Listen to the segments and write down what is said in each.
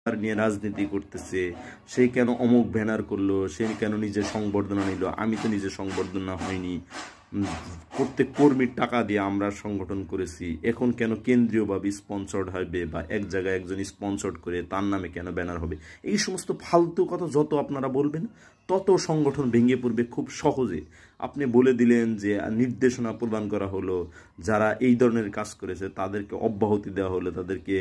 নিয়ে রাজনীতি করতেছে, সে কেন অমুক ব্যানার করলো, সে কেন নিজের সংবর্ধনা নিল, আমি তো নিজের সংবর্ধনা হয়নি, প্রত্যেক কর্মীর টাকা দিয়ে আমরা সংগঠন করেছি, এখন কেন কেন্দ্রীয়ভাবে স্পন্সর্ড হবে বা এক জায়গায় একজন স্পন্সর্ড করে তার নামে কেন ব্যানার হবে, এই সমস্ত ফালতু কথা যত আপনারা বলবেন তত সংগঠন ভেঙে পড়বে খুব সহজে। আপনি বলে দিলেন যে নির্দেশনা প্রদান করা হলো, যারা এই ধরনের কাজ করেছে তাদেরকে অব্যাহতি দেওয়া হলো, তাদেরকে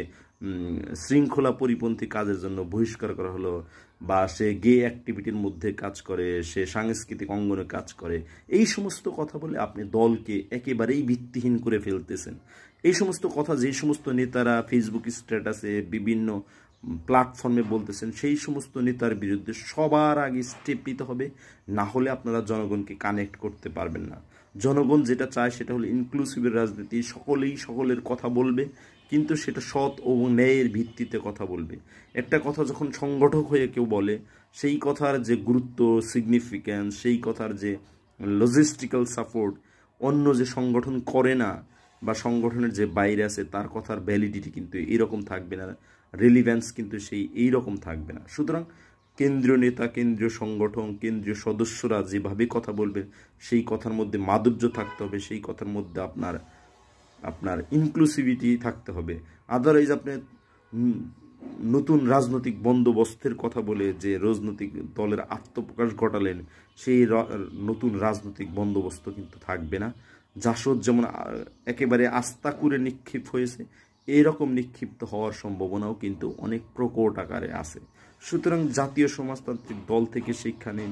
শৃঙ্খলা পরিপন্থী কাজের জন্য বহিষ্কার করা হলো, বা সে গে অ্যাক্টিভিটির মধ্যে কাজ করে, সে সাংস্কৃতিক অঙ্গনে কাজ করে, এই সমস্ত কথা বলে আপনি দলকে একেবারেই ভিত্তিহীন করে ফেলতেছেন। এই সমস্ত কথা যে সমস্ত নেতারা ফেসবুক স্ট্যাটাসে বিভিন্ন প্ল্যাটফর্মে বলতেছেন, সেই সমস্ত নেতার বিরুদ্ধে সবার আগে স্টেপ নিতে হবে, না হলে আপনারা জনগণকে কানেক্ট করতে পারবেন না। জনগণ যেটা চায় সেটা হলো ইনক্লুসিভের রাজনীতি, সকলেই সকলের কথা বলবে, কিন্তু সেটা সৎ ও ন্যায়ের ভিত্তিতে কথা বলবে। একটা কথা যখন সংগঠক হয়ে কেউ বলে, সেই কথার যে গুরুত্ব, সিগনিফিক্যান্স, সেই কথার যে লজিস্টিক্যাল সাপোর্ট অন্য যে সংগঠন করে না বা সংগঠনের যে বাইরে আছে তার কথার ভ্যালিডিটি কিন্তু এইরকম থাকবে না, রেলিভ্যান্স কিন্তু সেই এইরকম থাকবে না। সুতরাং কেন্দ্রীয় নেতা, কেন্দ্রীয় সংগঠন, কেন্দ্রীয় সদস্যরা যেভাবে কথা বলবেন সেই কথার মধ্যে মাধুর্য থাকতে হবে, সেই কথার মধ্যে আপনার ইনক্লুসিভিটি থাকতে হবে। আদারওয়াইজ আপনি নতুন রাজনৈতিক বন্দোবস্তের কথা বলে যে রাজনৈতিক দলের আত্মপ্রকাশ ঘটালেন, সেই নতুন রাজনৈতিক বন্দোবস্ত কিন্তু থাকবে না। জাসদ যেমন একেবারে আস্থা করে নিক্ষিপ্ত হয়েছে, এইরকম নিক্ষিপ্ত হওয়ার সম্ভাবনাও কিন্তু অনেক প্রকট আকারে আছে। সুতরাং জাতীয় সমাজতান্ত্রিক দল থেকে শিক্ষা নিন,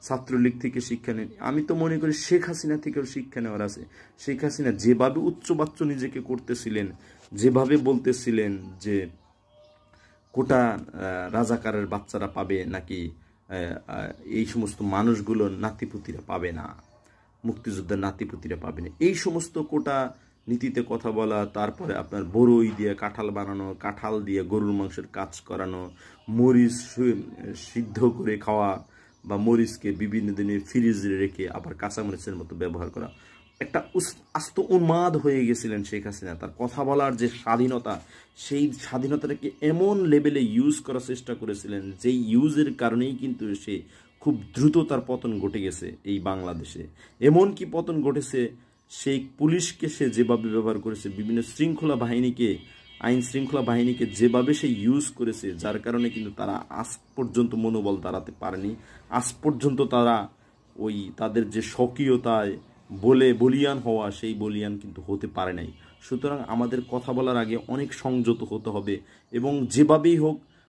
ছাত্রলীগ থেকে শিক্ষা নিন। আমি তো মনে করি শেখ হাসিনা থেকেও শিক্ষা নেওয়ার আছে। শেখ হাসিনা যেভাবে উচ্চবাচ্য নিজেকে করতেছিলেন, যেভাবে বলতেছিলেন যে কোটা রাজাকারের বাচ্চারা পাবে নাকি এই সমস্ত মানুষগুলোর নাতিপুতিরা পাবে না, মুক্তিযোদ্ধার নাতিপুতিরা পাবে না, এই সমস্ত কোটা নীতিতে কথা বলা, তারপরে আপনার বড়ই দিয়ে কাঁঠাল বানানো, কাঁঠাল দিয়ে গরুর মাংসের কাজ করানো, মরিচ সিদ্ধ করে খাওয়া বা মরিচকে বিভিন্ন দিনের ফ্রিজে রেখে আবার কাঁচামরিচের মতো ব্যবহার করা, একটা আস্ত উন্মাদ হয়ে গেছিলেন শেখ হাসিনা। তার কথা বলার যে স্বাধীনতা, সেই স্বাধীনতাটাকে এমন লেভেলে ইউজ করার চেষ্টা করেছিলেন, যেই ইউজের কারণেই কিন্তু সে খুব দ্রুত তার পতন ঘটে গেছে এই বাংলাদেশে। এমন কি পতন ঘটেছে, সেই পুলিশকে সে যেভাবে ব্যবহার করেছে, বিভিন্ন শৃঙ্খলা বাহিনীকে, আইন শৃঙ্খলা বাহিনীকে যেভাবে সে ইউজ করেছে, যার কারণে কিন্তু তারা আজ পর্যন্ত মনোবল দাঁড়াতে পারেনি। আজ পর্যন্ত তারা ওই তাদের যে স্বকীয়তায় বলিয়ান হওয়া, সেই বলিয়ান কিন্তু হতে পারে নাই। সুতরাং আমাদের কথা বলার আগে অনেক সংযত হতে হবে, এবং যেভাবেই হোক